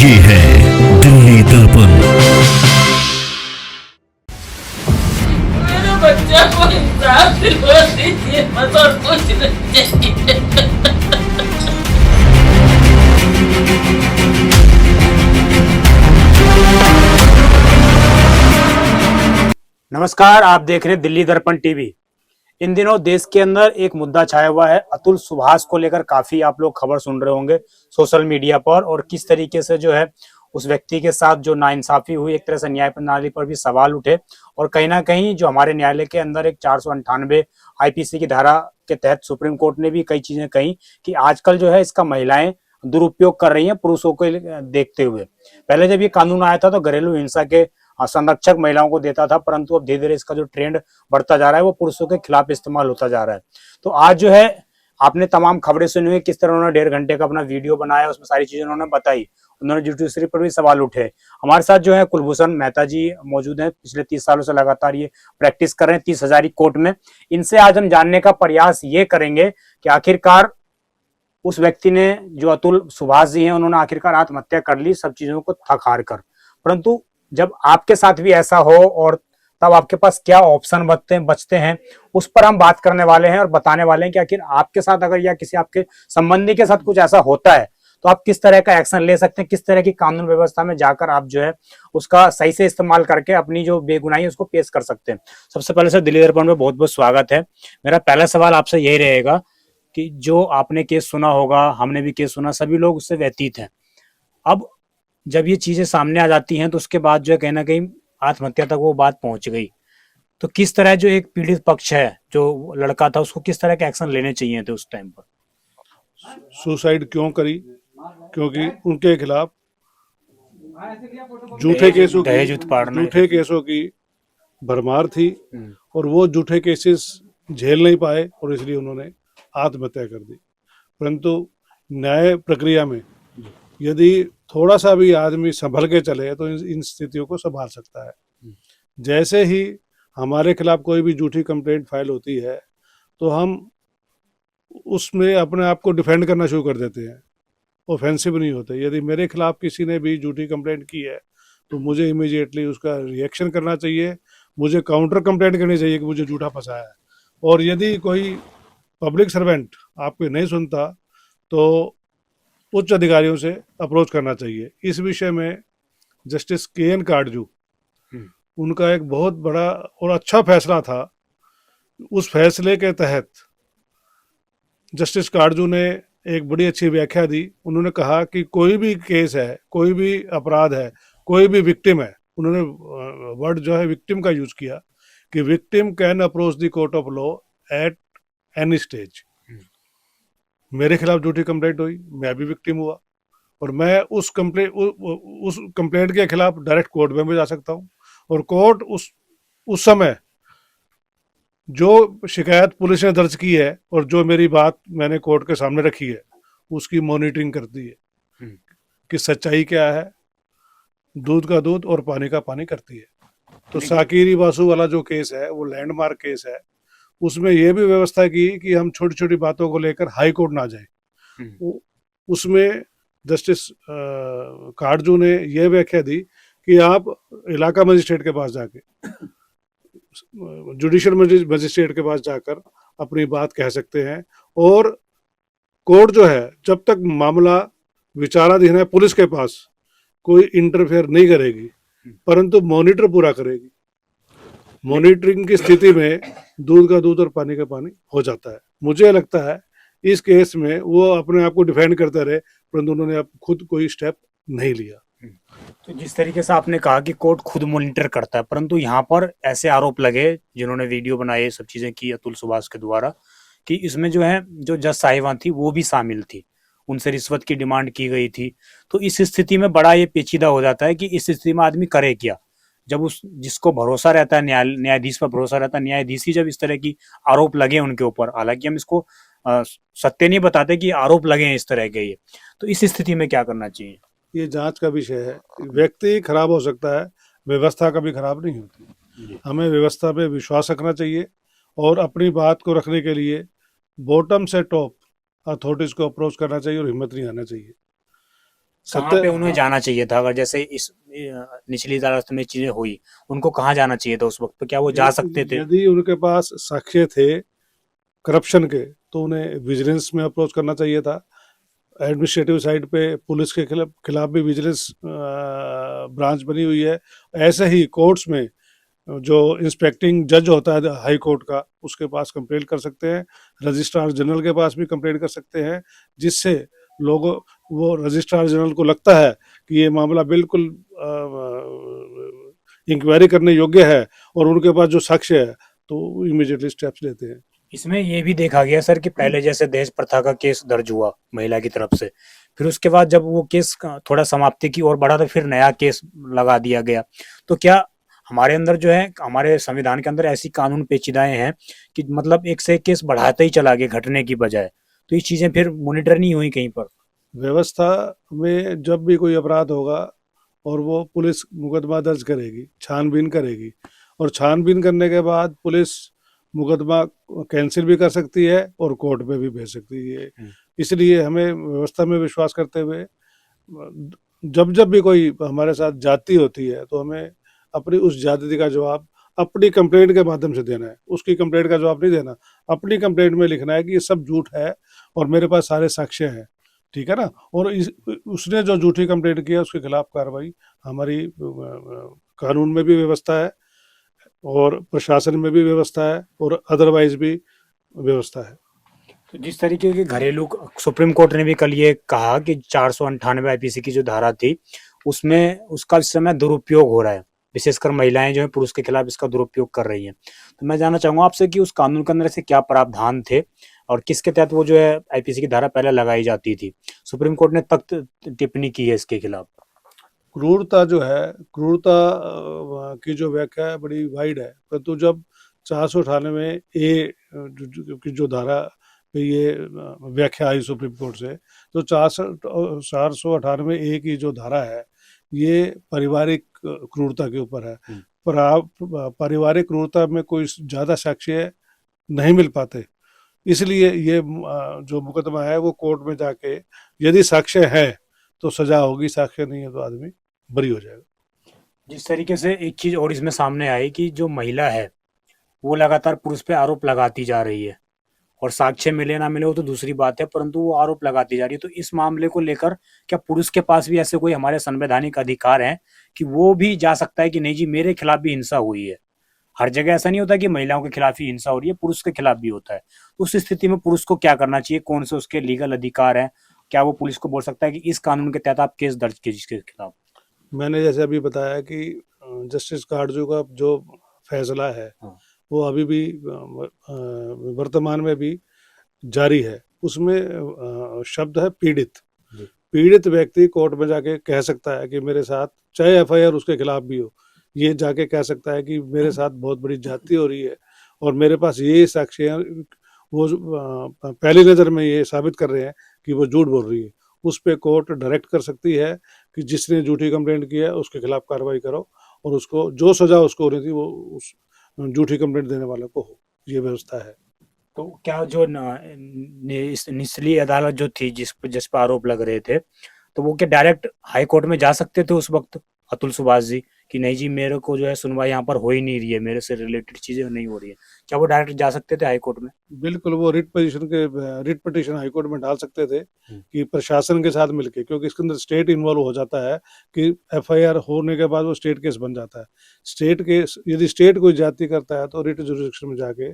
ये है दिल्ली दर्पण। मेरे बच्चा को इंसाफ दिलवा दीजिए, बस और कुछ नहीं चाहिए। नमस्कार, आप देख रहे हैं दिल्ली दर्पण टीवी। इन दिनों देश के अंदर एक मुद्दा छाया हुआ है। अतुल सुभाष को लेकर काफी आप लोग खबर सुन रहे होंगे सोशल मीडिया पर, और किस तरीके से जो है उस व्यक्ति के साथ जो नाइंसाफी हुई, एक तरह से न्याय प्रणाली पर भी सवाल उठे, और कहीं ना कहीं जो हमारे न्यायालय के अंदर एक 498 आईपीसी की धारा के तहत सुप्रीम कोर्ट ने भी कई चीजें कही कि आजकल जो है इसका महिलाएं दुरुपयोग कर रही हैं पुरुषों को देखते हुए। पहले जब ये कानून आया था तो घरेलू हिंसा के संरक्षक महिलाओं को देता था, परंतु अब धीरे धीरे इसका जो ट्रेंड बढ़ता जा रहा है वो पुरुषों के खिलाफ इस्तेमाल होता जा रहा है। तो आज जो है आपने तमाम खबरें सुनी हुई, किस तरह उन्होंने 1.5 घंटे का अपना वीडियो बनाया, उसमें सारी चीजें उन्होंने बताई, उन्होंने जुडिशरी पर भी सवाल उठे। हमारे साथ जो है कुलभूषण मेहता जी मौजूद हैं, पिछले 30 सालों से लगातार ये प्रैक्टिस कर रहे हैं 30,000 कोर्ट में। इनसे आज हम जानने का प्रयास ये करेंगे कि आखिरकार उस व्यक्ति ने, जो अतुल सुभाष जी हैं, उन्होंने आखिरकार आत्महत्या कर ली सब चीजों को थक हार कर, परंतु जब आपके साथ भी ऐसा हो और तब आपके पास क्या ऑप्शन बचते हैं, उस पर हम बात करने वाले हैं और बताने वाले हैं कि आखिर आपके साथ अगर या किसी आपके संबंधी के साथ कुछ ऐसा होता है तो आप किस तरह का एक्शन ले सकते हैं, किस तरह की कानून व्यवस्था में जाकर आप जो है उसका सही से इस्तेमाल करके अपनी जो बेगुनाही है उसको पेश कर सकते हैं। सबसे पहले सर दिल्ली दर्पण में बहुत बहुत स्वागत है। मेरा पहला सवाल आपसे यही रहेगा कि जो आपने केस सुना होगा, हमने भी केस सुना, सभी लोग उससे व्यतीत हैं। अब जब ये चीजें सामने आ जाती हैं तो उसके बाद जो है कहीं ना कहीं आत्महत्या तक वो बात पहुंच गई, तो किस तरह जो एक पीड़ित पक्ष है, जो लड़का था, उसको किस तरह के एक्शन लेने चाहिए थे उस टाइम पर? सुसाइड क्यों करी? क्योंकि उनके खिलाफ झूठे केसों की भरमार थी और वो झूठे केसेस झेल नहीं पाए और इसलिए उन्होंने आत्महत्या कर दी। परंतु न्याय प्रक्रिया में यदि थोड़ा सा भी आदमी संभल के चले तो इन स्थितियों को संभाल सकता है। जैसे ही हमारे खिलाफ कोई भी झूठी कंप्लेंट फाइल होती है तो हम उसमें अपने आप को डिफेंड करना शुरू कर देते हैं, ऑफेंसिव नहीं होते। यदि मेरे खिलाफ किसी ने भी झूठी कंप्लेंट की है तो मुझे इमीडिएटली उसका रिएक्शन करना चाहिए, मुझे काउंटर कंप्लेंट करनी चाहिए कि मुझे झूठा फंसाया है। और यदि कोई पब्लिक सर्वेंट आपको नहीं सुनता तो उच्च अधिकारियों से अप्रोच करना चाहिए। इस विषय में जस्टिस के.एन. काटजू, उनका एक बहुत बड़ा और अच्छा फैसला था। उस फैसले के तहत जस्टिस काटजू ने एक बड़ी अच्छी व्याख्या दी। उन्होंने कहा कि कोई भी केस है, कोई भी अपराध है, कोई भी विक्टिम है, उन्होंने वर्ड जो है विक्टिम का यूज किया कि victim can approach the court of law at any stage. मेरे खिलाफ झूठी कंप्लेंट हुई, मैं भी विक्टिम हुआ और मैं उस कंप्लेंट के खिलाफ डायरेक्ट कोर्ट में भी जा सकता हूं और कोर्ट उस समय जो शिकायत पुलिस ने दर्ज की है और जो मेरी बात मैंने कोर्ट के सामने रखी है उसकी मॉनिटरिंग करती है कि सच्चाई क्या है, दूध का दूध और पानी का पानी करती है। तो साकिरी वासु वाला जो केस है वो लैंडमार्क केस है। उसमें यह भी व्यवस्था की कि हम छोटी छोटी बातों को लेकर हाई कोर्ट ना जाए। उसमें जस्टिस काटजू ने यह व्याख्या दी कि आप इलाका मजिस्ट्रेट के पास जाके, जुडिशियल मजिस्ट्रेट के पास जाकर अपनी बात कह सकते हैं और कोर्ट जो है जब तक मामला विचाराधीन है पुलिस के पास कोई इंटरफेयर नहीं करेगी, परंतु मॉनिटर पूरा करेगी। मॉनिटरिंग की स्थिति में दूध का दूध और पानी का पानी हो जाता है। मुझे लगता है इस केस में वो अपने आप को डिफेंड करते रहे, परंतु उन्होंने अब खुद कोई स्टेप नहीं लिया। तो जिस तरीके से आपने कहा कि कोर्ट खुद मॉनिटर करता है, परंतु यहाँ पर ऐसे आरोप लगे जिन्होंने वीडियो बनाए, सब चीजें की अतुल सुभाष के द्वारा, कि इसमें जो है जो जज साहिबान थी वो भी शामिल थी, उनसे रिश्वत की डिमांड की गई थी। तो इस स्थिति में बड़ा ये पेचीदा हो जाता है कि इस स्थिति में आदमी करे क्या, जब उस जिसको भरोसा रहता है, न्यायाधीश पर भरोसा रहता है, न्यायाधीश ही जब इस तरह की आरोप लगे उनके ऊपर, हालांकि हम इसको सत्य नहीं बताते कि आरोप लगे हैं इस तरह के, ये तो इस स्थिति में क्या करना चाहिए? ये जांच का विषय है। व्यक्ति खराब हो सकता है, व्यवस्था कभी खराब नहीं होती। हमें व्यवस्था पे विश्वास रखना चाहिए और अपनी बात को रखने के लिए बॉटम से टॉप अथॉरिटीज को अप्रोच करना चाहिए और हिम्मत नहीं आना चाहिए। कहाँ पे उन्हें जाना चाहिए था? अगर जैसे इस निचली अदालत में चीजें हुई, उनको कहाँ जाना चाहिए था उस वक्त पे? क्या वो जा सकते थे? यदि उनके पास साक्ष्य थे करप्शन के तो उन्हें विजिलेंस में अप्रोच करना चाहिए था। एडमिनिस्ट्रेटिव साइड पे पुलिस के खिलाफ भी विजिलेंस ब्रांच बनी हुई है। ऐसे ही कोर्ट्स में जो इंस्पेक्टिंग जज होता है हाई कोर्ट का, उसके पास कंप्लेंट कर सकते हैं। रजिस्ट्रार जनरल के पास भी कंप्लेंट कर सकते हैं, जिससे लोगों वो रजिस्ट्रार जनरल को लगता है कि ये मामला बिल्कुल इंक्वायरी करने योग्य है और उनके पास जो साक्ष्य है तो इमीडिएटली स्टेप्स लेते हैं। इसमें ये भी देखा गया सर कि पहले जैसे दहेज प्रथा का केस दर्ज हुआ महिला की तरफ से, फिर उसके बाद जब वो केस थोड़ा समाप्ति की ओर बढ़ा तो फिर नया केस लगा दिया गया। तो क्या हमारे अंदर जो है, हमारे संविधान के अंदर ऐसी कानून पेचीदाएं हैं कि मतलब एक से एक केस बढ़ाते ही चला गया घटने की बजाय? तो ये चीजें फिर मॉनिटर नहीं हुई कहीं पर? व्यवस्था में जब भी कोई अपराध होगा और वो पुलिस मुकदमा दर्ज करेगी, छानबीन करेगी, और छानबीन करने के बाद पुलिस मुकदमा कैंसिल भी कर सकती है और कोर्ट में भी भेज सकती है। इसलिए हमें व्यवस्था में विश्वास करते हुए जब जब भी कोई हमारे साथ जाति होती है तो हमें अपनी उस जाति का जवाब अपनी कंप्लेंट के माध्यम से देना है। उसकी कंप्लेंट का जवाब नहीं देना, अपनी कंप्लेंट में लिखना है कि ये सब झूठ है और मेरे पास सारे साक्ष्य हैं, ठीक है ना। और उसने जो झूठी कंप्लेंट किया उसके खिलाफ कार्रवाई हमारी कानून में भी व्यवस्था है और प्रशासन में भी व्यवस्था है और अदरवाइज भी व्यवस्था है। तो जिस तरीके के घरेलू, सुप्रीम कोर्ट ने भी कल ये कहा कि 498 आईपीसी की जो धारा थी उसमें उसका इस समय दुरुपयोग हो रहा है, विशेषकर महिलाएं जो है पुरुष के खिलाफ इसका दुरुपयोग कर रही हैं। तो मैं जानना चाहूंगा आपसे कि उस कानून के अंदर से क्या प्रावधान थे और किसके तहत वो जो है आईपीसी की धारा पहले लगाई जाती थी? सुप्रीम कोर्ट ने तख्त टिप्पणी की है इसके खिलाफ। क्रूरता जो है, क्रूरता की जो व्याख्या है बड़ी वाइड है, परंतु जब 498 ए की जो धारा पे ये व्याख्या आई सुप्रीम कोर्ट से, तो 498 ए की जो धारा है ये पारिवारिक क्रूरता के ऊपर है। पारिवारिक क्रूरता में कोई ज्यादा साक्ष्य नहीं मिल पाते, इसलिए ये जो मुकदमा है वो कोर्ट में जाके यदि साक्ष्य है तो सजा होगी, साक्ष्य नहीं है तो आदमी बरी हो जाएगा। जिस तरीके से एक चीज और इसमें सामने आई कि जो महिला है वो लगातार पुरुष पे आरोप लगाती जा रही है, और साक्ष्य मिले ना मिले वो तो दूसरी बात है, परंतु वो आरोप लगाती जा रही है। तो इस मामले को लेकर क्या पुरुष के पास भी ऐसे कोई हमारे संवैधानिक अधिकार हैं कि वो भी जा सकता है कि नहीं जी मेरे खिलाफ भी हिंसा हुई है? हर जगह ऐसा नहीं होता कि महिलाओं के खिलाफ ही हिंसा हो रही है, पुरुष के खिलाफ भी होता है। तो उस स्थिति में पुरुष को क्या करना चाहिए? कौन से उसके लीगल अधिकार हैं? क्या वो पुलिस को बोल सकता है कि इस कानून के तहत आप केस दर्ज कीजिए इसके खिलाफ? मैंने जैसे अभी बताया कि जस्टिस काटजू का जो फैसला है वो अभी भी वर्तमान में भी जारी है। उसमें शब्द है पीड़ित। पीड़ित व्यक्ति कोर्ट में जाके कह सकता है कि मेरे साथ, चाहे एफआईआर उसके खिलाफ भी हो, ये जाके कह सकता है कि मेरे साथ बहुत बड़ी जाति हो रही है और मेरे पास ये साक्ष्य हैं, वो पहली नज़र में ये साबित कर रहे हैं कि वो झूठ बोल रही है। उस पे कोर्ट डायरेक्ट कर सकती है कि जिसने झूठी कंप्लेंट की है उसके खिलाफ कार्रवाई करो और उसको जो सजा उसको हो रही थी वो उस झूठी कंप्लेंट देने वाले को हो। ये व्यवस्था है। तो क्या जो निचली अदालत जो थी जिस पर आरोप लग रहे थे, तो वो क्या डायरेक्ट हाई कोर्ट में जा सकते थे उस वक्त अतुल सुभाष जी कि नहीं जी मेरे को जो है सुनवाई यहाँ पर हो ही नहीं रही है, मेरे से रिलेटेड चीजें नहीं हो रही है? क्या वो डायरेक्ट जा सकते थे हाई कोर्ट में? बिल्कुल, वो रिट पिटीशन हाई कोर्ट में डाल सकते थे कि प्रशासन के साथ मिलके, क्योंकि इसके अंदर स्टेट इन्वॉल्व हो जाता है कि एफआईआर होने के बाद वो स्टेट केस बन जाता है। स्टेट केस यदि स्टेट कोई जाति करता है तो रिट जुरिडिक्शन में जाके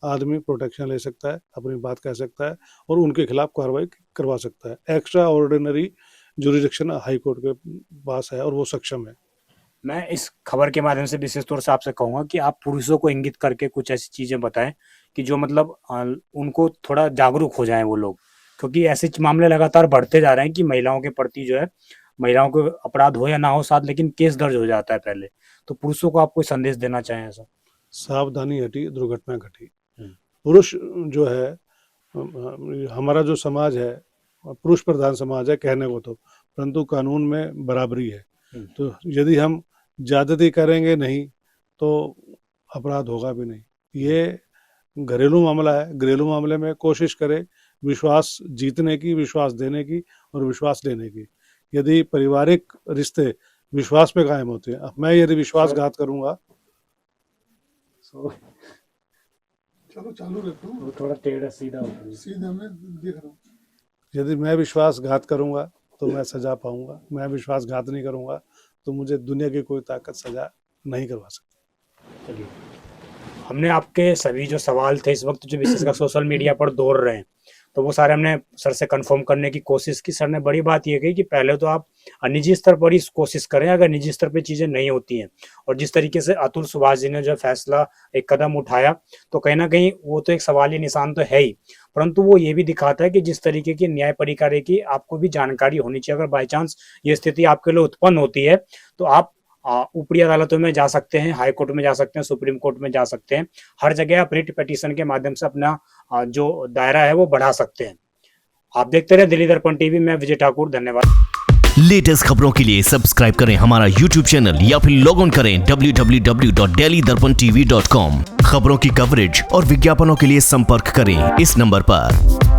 आदमी प्रोटेक्शन ले सकता है, अपनी बात कह सकता है और उनके खिलाफ कार्रवाई करवा सकता है। Extra ordinary jurisdiction high court के पास है और वो सक्षम है। मैं इस खबर के माध्यम से विशेष तौर से आपसे कहूंगा कि आप पुरुषों को इंगित करके कुछ ऐसी चीजें बताएं कि जो मतलब उनको थोड़ा जागरूक हो जाएं वो लोग, क्योंकि ऐसे मामले लगातार बढ़ते जा रहे हैं कि महिलाओं के प्रति जो है, महिलाओं को अपराध हो या ना हो साथ, लेकिन केस दर्ज हो जाता है पहले। तो पुरुषों को आप कोई संदेश देना चाहें ऐसा? सावधानी हटी दुर्घटना घटी। पुरुष जो है, हमारा जो समाज है पुरुष प्रधान समाज है कहने को तो, परंतु कानून में बराबरी है। तो यदि हम ज्यादती करेंगे नहीं तो अपराध होगा भी नहीं। ये घरेलू मामला है, घरेलू मामले में कोशिश करें विश्वास जीतने की, विश्वास देने की और विश्वास लेने की। यदि पारिवारिक रिश्ते विश्वास पे कायम होते हैं, अब मैं यदि विश्वासघात करूंगा, चलो चालू रखो, थोड़ा टेढ़ा सीधा सीधा मैं देख रहा हूँ। यदि मैं विश्वासघात करूंगा तो मैं सजा पाऊंगा, मैं विश्वासघात नहीं करूंगा तो मुझे दुनिया की कोई ताकत सजा नहीं करवा सकती। चलिए, हमने आपके सभी जो सवाल थे इस वक्त जो विशेषकर सोशल मीडिया पर दौड़ रहे हैं, तो वो सारे हमने सर से कंफर्म करने की कोशिश की। सर ने बड़ी बात ये कही कि पहले तो आप निजी स्तर पर ही कोशिश करें, अगर निजी स्तर पे चीज़ें नहीं होती हैं। और जिस तरीके से अतुल सुभाष जी ने जो फैसला एक कदम उठाया, तो कहीं ना कहीं वो तो एक सवालिया निशान तो है ही, परंतु वो ये भी दिखाता है कि जिस तरीके की न्याय प्रक्रिया की आपको भी जानकारी होनी चाहिए। अगर बाई चांस ये स्थिति आपके लिए उत्पन्न होती है तो आप ऊपरी अदालतों में जा सकते हैं, हाई कोर्ट में जा सकते हैं, सुप्रीम कोर्ट में जा सकते हैं। हर जगह आप रिट पिटीशन के माध्यम से अपना जो दायरा है वो बढ़ा सकते हैं। आप देखते रहे दिल्ली दर्पण टीवी। मैं विजय ठाकुर, धन्यवाद। लेटेस्ट खबरों के लिए सब्सक्राइब करें हमारा YouTube चैनल या फिर लॉग ऑन करें www.delhidarpantv.com। खबरों की कवरेज और विज्ञापनों के लिए संपर्क करें इस नंबर पर।